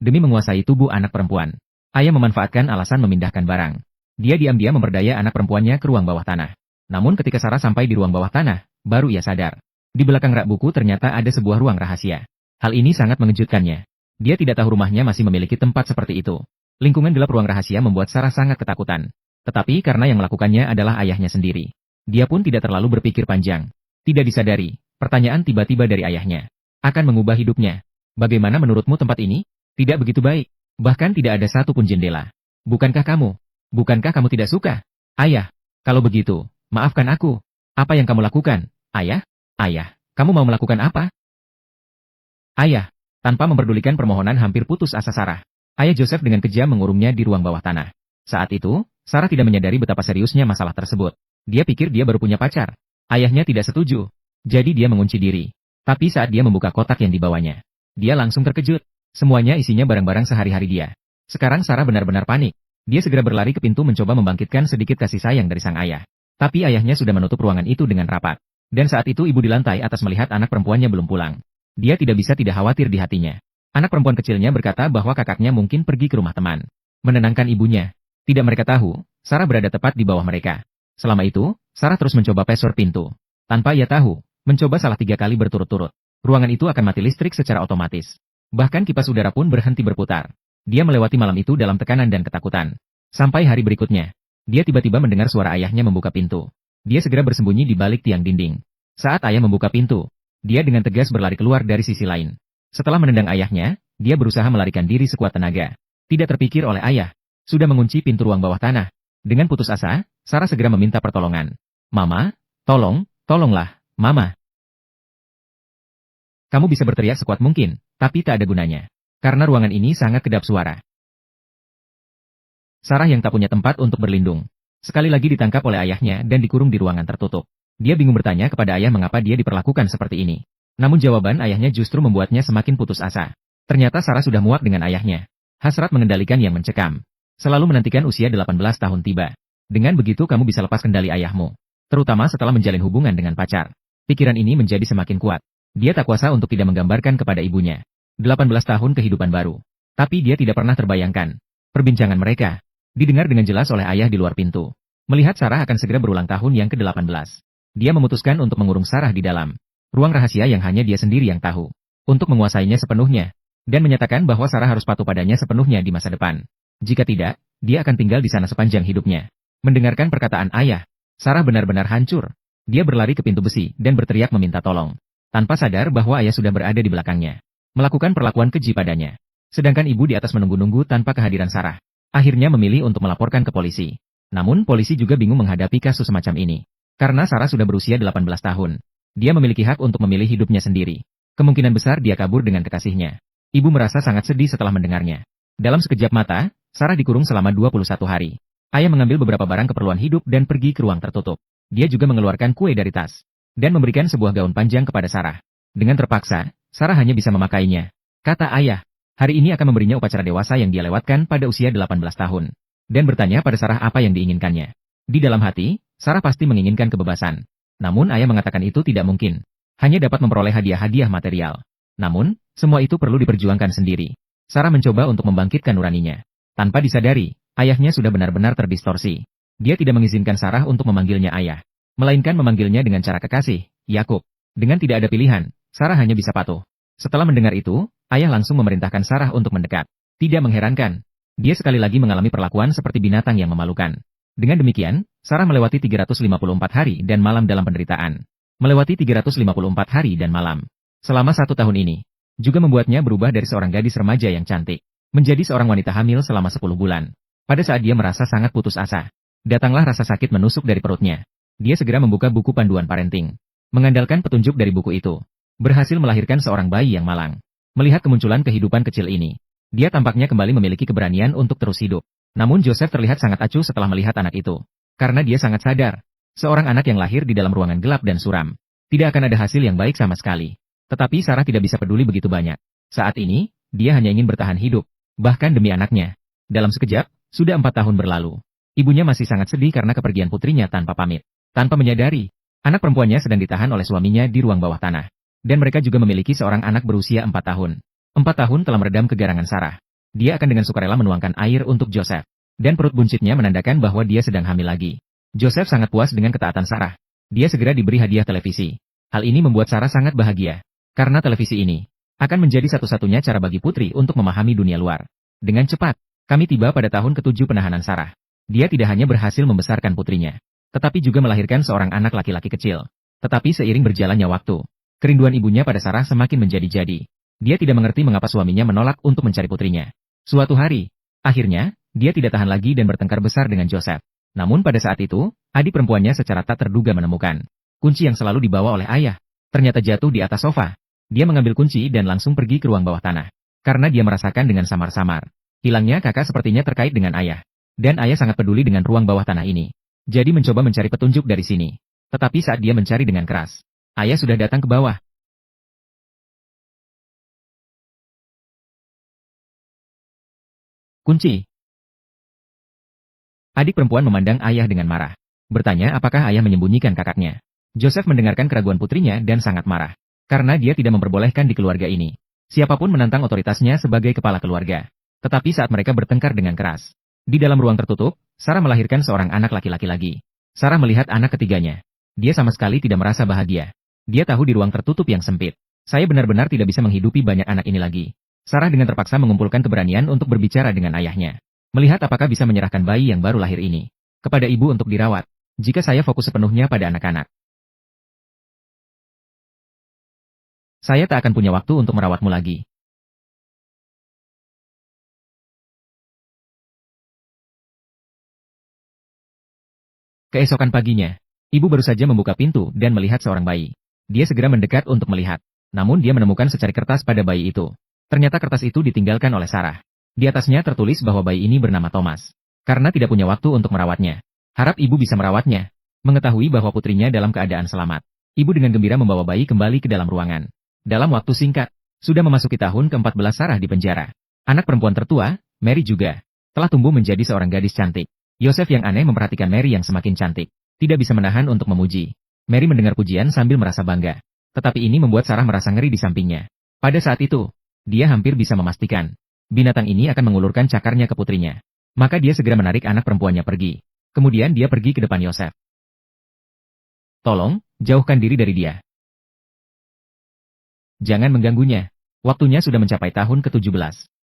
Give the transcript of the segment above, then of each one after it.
demi menguasai tubuh anak perempuan. Ayah memanfaatkan alasan memindahkan barang. Dia diam-diam memperdaya anak perempuannya ke ruang bawah tanah. Namun ketika Sarah sampai di ruang bawah tanah, baru ia sadar. Di belakang rak buku ternyata ada sebuah ruang rahasia. Hal ini sangat mengejutkannya. Dia tidak tahu rumahnya masih memiliki tempat seperti itu. Lingkungan gelap ruang rahasia membuat Sarah sangat ketakutan. Tetapi karena yang melakukannya adalah ayahnya sendiri. Dia pun tidak terlalu berpikir panjang. Tidak disadari, pertanyaan tiba-tiba dari ayahnya akan mengubah hidupnya. Bagaimana menurutmu tempat ini? Tidak begitu baik. Bahkan tidak ada satupun jendela. Bukankah kamu tidak suka? Ayah, kalau begitu, maafkan aku. Apa yang kamu lakukan? Ayah, kamu mau melakukan apa? Ayah, tanpa memperdulikan permohonan hampir putus asa Sarah. Ayah Joseph dengan kejam mengurungnya di ruang bawah tanah. Saat itu, Sarah tidak menyadari betapa seriusnya masalah tersebut. Dia pikir dia baru punya pacar. Ayahnya tidak setuju. Jadi dia mengunci diri. Tapi saat dia membuka kotak yang dibawanya, dia langsung terkejut. Semuanya isinya barang-barang sehari-hari dia. Sekarang Sarah benar-benar panik. Dia segera berlari ke pintu mencoba membangkitkan sedikit kasih sayang dari sang ayah. Tapi ayahnya sudah menutup ruangan itu dengan rapat. Dan saat itu ibu di lantai atas melihat anak perempuannya belum pulang. Dia tidak bisa tidak khawatir di hatinya. Anak perempuan kecilnya berkata bahwa kakaknya mungkin pergi ke rumah teman. Menenangkan ibunya. Tidak mereka tahu, Sarah berada tepat di bawah mereka. Selama itu, Sarah terus mencoba password pintu. Tanpa ia tahu, mencoba salah 3 kali berturut-turut. Ruangan itu akan mati listrik secara otomatis. Bahkan kipas udara pun berhenti berputar. Dia melewati malam itu dalam tekanan dan ketakutan. Sampai hari berikutnya, dia tiba-tiba mendengar suara ayahnya membuka pintu. Dia segera bersembunyi di balik tiang dinding. Saat ayah membuka pintu, dia dengan tegas berlari keluar dari sisi lain. Setelah menendang ayahnya, dia berusaha melarikan diri sekuat tenaga. Tidak terpikir oleh ayah, sudah mengunci pintu ruang bawah tanah. Dengan putus asa, Sarah segera meminta pertolongan. Mama, tolonglah, Mama. Kamu bisa berteriak sekuat mungkin, tapi tak ada gunanya. Karena ruangan ini sangat kedap suara. Sarah yang tak punya tempat untuk berlindung. Sekali lagi ditangkap oleh ayahnya dan dikurung di ruangan tertutup. Dia bingung bertanya kepada ayah mengapa dia diperlakukan seperti ini. Namun jawaban ayahnya justru membuatnya semakin putus asa. Ternyata Sarah sudah muak dengan ayahnya. Hasrat mengendalikan yang mencekam. Selalu menantikan usia 18 tahun tiba. Dengan begitu kamu bisa lepas kendali ayahmu. Terutama setelah menjalin hubungan dengan pacar. Pikiran ini menjadi semakin kuat. Dia tak kuasa untuk tidak menggambarkan kepada ibunya. 18 tahun kehidupan baru. Tapi dia tidak pernah terbayangkan. Perbincangan mereka didengar dengan jelas oleh ayah di luar pintu. Melihat Sarah akan segera berulang tahun yang ke-18. Dia memutuskan untuk mengurung Sarah di dalam ruang rahasia yang hanya dia sendiri yang tahu. Untuk menguasainya sepenuhnya. Dan menyatakan bahwa Sarah harus patuh padanya sepenuhnya di masa depan. Jika tidak, dia akan tinggal di sana sepanjang hidupnya. Mendengarkan perkataan ayah, Sarah benar-benar hancur. Dia berlari ke pintu besi dan berteriak meminta tolong. Tanpa sadar bahwa ayah sudah berada di belakangnya. Melakukan perlakuan keji padanya. Sedangkan ibu di atas menunggu-nunggu tanpa kehadiran Sarah. Akhirnya memilih untuk melaporkan ke polisi. Namun polisi juga bingung menghadapi kasus semacam ini. Karena Sarah sudah berusia 18 tahun. Dia memiliki hak untuk memilih hidupnya sendiri. Kemungkinan besar dia kabur dengan kekasihnya. Ibu merasa sangat sedih setelah mendengarnya. Dalam sekejap mata, Sarah dikurung selama 21 hari. Ayah mengambil beberapa barang keperluan hidup dan pergi ke ruang tertutup. Dia juga mengeluarkan kue dari tas. Dan memberikan sebuah gaun panjang kepada Sarah. Dengan terpaksa, Sarah hanya bisa memakainya. Kata ayah, hari ini akan memberinya upacara dewasa yang dia lewatkan pada usia 18 tahun. Dan bertanya pada Sarah apa yang diinginkannya. Di dalam hati, Sarah pasti menginginkan kebebasan. Namun ayah mengatakan itu tidak mungkin. Hanya dapat memperoleh hadiah-hadiah material. Namun, semua itu perlu diperjuangkan sendiri. Sarah mencoba untuk membangkitkan nuraninya. Tanpa disadari, ayahnya sudah benar-benar terdistorsi. Dia tidak mengizinkan Sarah untuk memanggilnya ayah. Melainkan memanggilnya dengan cara kekasih, Yakub. Dengan tidak ada pilihan, Sarah hanya bisa patuh. Setelah mendengar itu, ayah langsung memerintahkan Sarah untuk mendekat. Tidak mengherankan. Dia sekali lagi mengalami perlakuan seperti binatang yang memalukan. Dengan demikian, Sarah melewati 354 hari dan malam dalam penderitaan. Melewati 354 hari dan malam. Selama 1 tahun ini, juga membuatnya berubah dari seorang gadis remaja yang cantik, menjadi seorang wanita hamil selama 10 bulan. Pada saat dia merasa sangat putus asa, datanglah rasa sakit menusuk dari perutnya. Dia segera membuka buku panduan parenting. Mengandalkan petunjuk dari buku itu, berhasil melahirkan seorang bayi yang malang. Melihat kemunculan kehidupan kecil ini, dia tampaknya kembali memiliki keberanian untuk terus hidup. Namun Joseph terlihat sangat acuh setelah melihat anak itu. Karena dia sangat sadar, seorang anak yang lahir di dalam ruangan gelap dan suram, tidak akan ada hasil yang baik sama sekali. Tetapi Sarah tidak bisa peduli begitu banyak. Saat ini, dia hanya ingin bertahan hidup, bahkan demi anaknya. Dalam sekejap, sudah 4 tahun berlalu. Ibunya masih sangat sedih karena kepergian putrinya tanpa pamit. Tanpa menyadari, anak perempuannya sedang ditahan oleh suaminya di ruang bawah tanah. Dan mereka juga memiliki seorang anak berusia 4 tahun. 4 tahun telah meredam kegarangan Sarah. Dia akan dengan sukarela menuangkan air untuk Joseph. Dan perut buncitnya menandakan bahwa dia sedang hamil lagi. Joseph sangat puas dengan ketaatan Sarah. Dia segera diberi hadiah televisi. Hal ini membuat Sarah sangat bahagia. Karena televisi ini akan menjadi satu-satunya cara bagi putri untuk memahami dunia luar. Dengan cepat, kami tiba pada tahun ke-7 penahanan Sarah. Dia tidak hanya berhasil membesarkan putrinya, tetapi juga melahirkan seorang anak laki-laki kecil. Tetapi seiring berjalannya waktu, kerinduan ibunya pada Sarah semakin menjadi-jadi. Dia tidak mengerti mengapa suaminya menolak untuk mencari putrinya. Suatu hari, akhirnya, dia tidak tahan lagi dan bertengkar besar dengan Joseph. Namun pada saat itu, adik perempuannya secara tak terduga menemukan kunci yang selalu dibawa oleh ayah. Ternyata jatuh di atas sofa. Dia mengambil kunci dan langsung pergi ke ruang bawah tanah. Karena dia merasakan dengan samar-samar hilangnya kakak sepertinya terkait dengan ayah. Dan ayah sangat peduli dengan ruang bawah tanah ini. Jadi mencoba mencari petunjuk dari sini. Tetapi saat dia mencari dengan keras, ayah sudah datang ke bawah. Kunci. Adik perempuan memandang ayah dengan marah. Bertanya apakah ayah menyembunyikan kakaknya. Joseph mendengarkan keraguan putrinya dan sangat marah. Karena dia tidak memperbolehkan di keluarga ini siapapun menantang otoritasnya sebagai kepala keluarga. Tetapi saat mereka bertengkar dengan keras, di dalam ruang tertutup, Sarah melahirkan seorang anak laki-laki lagi. Sarah melihat anak ketiganya. Dia sama sekali tidak merasa bahagia. Dia tahu di ruang tertutup yang sempit, saya benar-benar tidak bisa menghidupi banyak anak ini lagi. Sarah dengan terpaksa mengumpulkan keberanian untuk berbicara dengan ayahnya. Melihat apakah bisa menyerahkan bayi yang baru lahir ini kepada ibu untuk dirawat, jika saya fokus sepenuhnya pada anak-anak. Saya tak akan punya waktu untuk merawatmu lagi. Keesokan paginya, ibu baru saja membuka pintu dan melihat seorang bayi. Dia segera mendekat untuk melihat. Namun dia menemukan secari kertas pada bayi itu. Ternyata kertas itu ditinggalkan oleh Sarah. Di atasnya tertulis bahwa bayi ini bernama Thomas. Karena tidak punya waktu untuk merawatnya. Harap ibu bisa merawatnya. Mengetahui bahwa putrinya dalam keadaan selamat, ibu dengan gembira membawa bayi kembali ke dalam ruangan. Dalam waktu singkat, sudah memasuki tahun ke-14 Sarah di penjara. Anak perempuan tertua, Mary juga, telah tumbuh menjadi seorang gadis cantik. Joseph yang aneh memperhatikan Mary yang semakin cantik. Tidak bisa menahan untuk memuji. Mary mendengar pujian sambil merasa bangga. Tetapi ini membuat Sarah merasa ngeri di sampingnya. Pada saat itu, dia hampir bisa memastikan binatang ini akan mengulurkan cakarnya ke putrinya. Maka dia segera menarik anak perempuannya pergi. Kemudian dia pergi ke depan Joseph. Tolong, jauhkan diri dari dia. Jangan mengganggunya. Waktunya sudah mencapai tahun ke-17.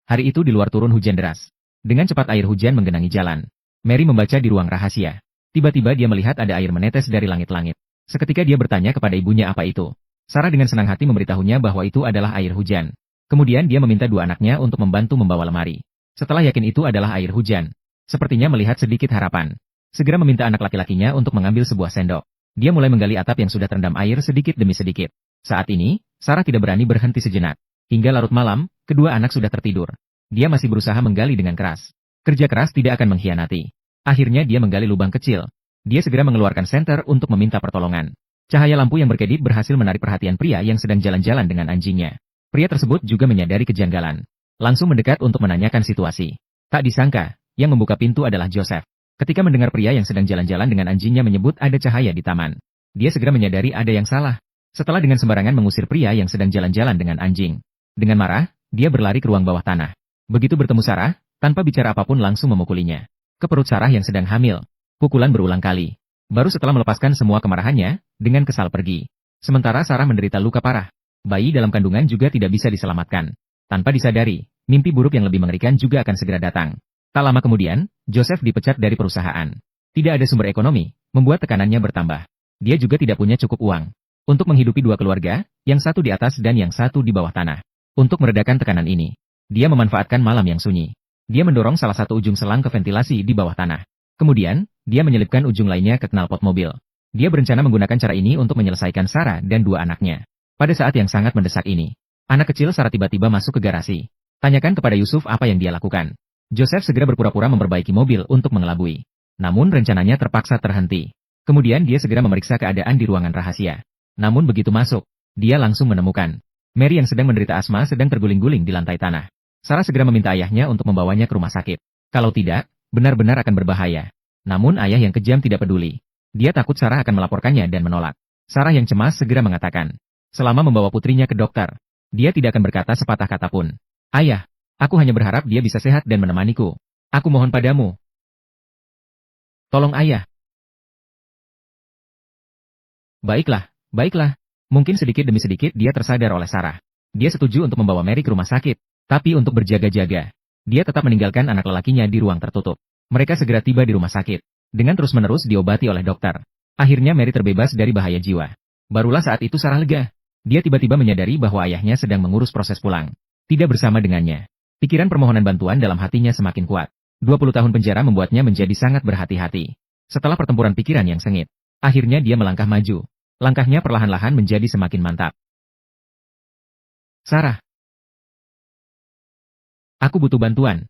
Hari itu di luar turun hujan deras. Dengan cepat air hujan menggenangi jalan. Mary membaca di ruang rahasia. Tiba-tiba dia melihat ada air menetes dari langit-langit. Seketika dia bertanya kepada ibunya apa itu. Sarah dengan senang hati memberitahunya bahwa itu adalah air hujan. Kemudian dia meminta dua anaknya untuk membantu membawa lemari. Setelah yakin itu adalah air hujan, sepertinya melihat sedikit harapan. Segera meminta anak laki-lakinya untuk mengambil sebuah sendok. Dia mulai menggali atap yang sudah terendam air sedikit demi sedikit. Saat ini, Sarah tidak berani berhenti sejenak. Hingga larut malam, kedua anak sudah tertidur. Dia masih berusaha menggali dengan keras. Kerja keras tidak akan mengkhianati. Akhirnya dia menggali lubang kecil. Dia segera mengeluarkan senter untuk meminta pertolongan. Cahaya lampu yang berkedip berhasil menarik perhatian pria yang sedang jalan-jalan dengan anjingnya. Pria tersebut juga menyadari kejanggalan. Langsung mendekat untuk menanyakan situasi. Tak disangka, yang membuka pintu adalah Joseph. Ketika mendengar pria yang sedang jalan-jalan dengan anjingnya menyebut ada cahaya di taman, dia segera menyadari ada yang salah. Setelah dengan sembarangan mengusir pria yang sedang jalan-jalan dengan anjing. Dengan marah, dia berlari ke ruang bawah tanah. Begitu bertemu Sarah, tanpa bicara apapun langsung memukulinya ke perut Sarah yang sedang hamil. Pukulan berulang kali. Baru setelah melepaskan semua kemarahannya, dengan kesal pergi. Sementara Sarah menderita luka parah. Bayi dalam kandungan juga tidak bisa diselamatkan. Tanpa disadari, mimpi buruk yang lebih mengerikan juga akan segera datang. Tak lama kemudian, Joseph dipecat dari perusahaan. Tidak ada sumber ekonomi, membuat tekanannya bertambah. Dia juga tidak punya cukup uang untuk menghidupi dua keluarga, yang satu di atas dan yang satu di bawah tanah. Untuk meredakan tekanan ini, dia memanfaatkan malam yang sunyi. Dia mendorong salah satu ujung selang ke ventilasi di bawah tanah. Kemudian, dia menyelipkan ujung lainnya ke knalpot mobil. Dia berencana menggunakan cara ini untuk menyelesaikan Sarah dan dua anaknya. Pada saat yang sangat mendesak ini, anak kecil Sarah tiba-tiba masuk ke garasi. Tanyakan kepada Yusuf apa yang dia lakukan. Joseph segera berpura-pura memperbaiki mobil untuk mengelabui. Namun rencananya terpaksa terhenti. Kemudian dia segera memeriksa keadaan di ruangan rahasia. Namun begitu masuk, dia langsung menemukan Mary yang sedang menderita asma sedang terguling-guling di lantai tanah. Sarah segera meminta ayahnya untuk membawanya ke rumah sakit. Kalau tidak, benar-benar akan berbahaya. Namun ayah yang kejam tidak peduli. Dia takut Sarah akan melaporkannya dan menolak. Sarah yang cemas segera mengatakan, selama membawa putrinya ke dokter, dia tidak akan berkata sepatah kata pun. Ayah, Aku hanya berharap dia bisa sehat dan menemaniku. Aku mohon padamu. Tolong ayah. Baiklah, baiklah. Mungkin sedikit demi sedikit dia tersadar oleh Sarah. Dia setuju untuk membawa Mary ke rumah sakit. Tapi untuk berjaga-jaga, dia tetap meninggalkan anak lelakinya di ruang tertutup. Mereka segera tiba di rumah sakit. Dengan terus-menerus diobati oleh dokter. Akhirnya Mary terbebas dari bahaya jiwa. Barulah saat itu Sarah lega. Dia tiba-tiba menyadari bahwa ayahnya sedang mengurus proses pulang. Tidak bersama dengannya. Pikiran permohonan bantuan dalam hatinya semakin kuat. 20 tahun penjara membuatnya menjadi sangat berhati-hati. Setelah pertempuran pikiran yang sengit, akhirnya dia melangkah maju. Langkahnya perlahan-lahan menjadi semakin mantap. Sarah. Aku butuh bantuan.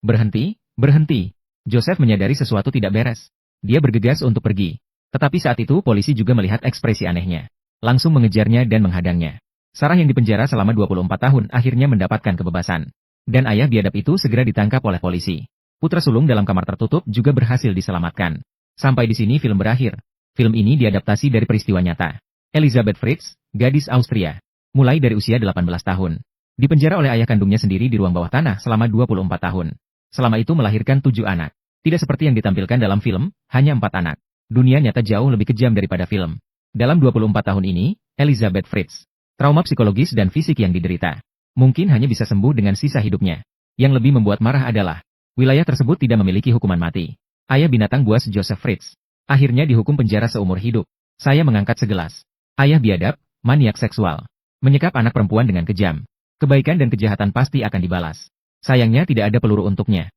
Berhenti, berhenti. Joseph menyadari sesuatu tidak beres. Dia bergegas untuk pergi. Tetapi saat itu polisi juga melihat ekspresi anehnya. Langsung mengejarnya dan menghadangnya. Sarah yang dipenjara selama 24 tahun akhirnya mendapatkan kebebasan. Dan ayah biadab itu segera ditangkap oleh polisi. Putra sulung dalam kamar tertutup juga berhasil diselamatkan. Sampai di sini film berakhir. Film ini diadaptasi dari peristiwa nyata. Elizabeth Fritz, gadis Austria. Mulai dari usia 18 tahun. Dipenjara oleh ayah kandungnya sendiri di ruang bawah tanah selama 24 tahun. Selama itu melahirkan 7 anak. Tidak seperti yang ditampilkan dalam film, hanya 4 anak. Dunia nyata jauh lebih kejam daripada film. Dalam 24 tahun ini, Elizabeth Fritz. Trauma psikologis dan fisik yang diderita. Mungkin hanya bisa sembuh dengan sisa hidupnya. Yang lebih membuat marah adalah, wilayah tersebut tidak memiliki hukuman mati. Ayah binatang buas Joseph Fritz. Akhirnya dihukum penjara seumur hidup. Saya mengangkat segelas. Ayah biadab, maniak seksual. Menyekap anak perempuan dengan kejam. Kebaikan dan kejahatan pasti akan dibalas. Sayangnya tidak ada peluru untuknya.